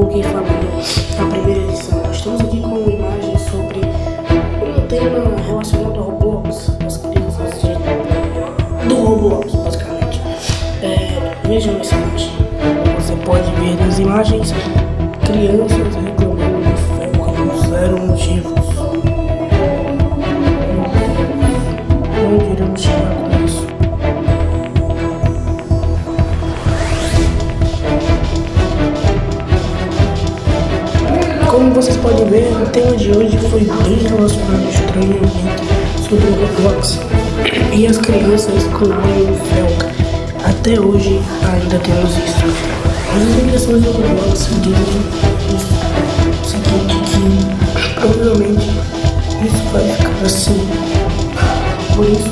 aqui falando na primeira edição. Estamos aqui com imagens sobre um tema relacionado ao Roblox, as crianças do Roblox, basicamente. Vejam essa imagem. Você pode ver nas imagens crianças reclamando de Felca por zero motivos. Onde iremos chegar com isso? Como vocês podem ver, o tema de hoje foi bem relacionado estranhamente sobre o Roblox e as crianças reclamaram de Felca. Até hoje ainda temos isso. As investigações do Roblox dizem o seguinte, que provavelmente isso vai ficar assim. Por isso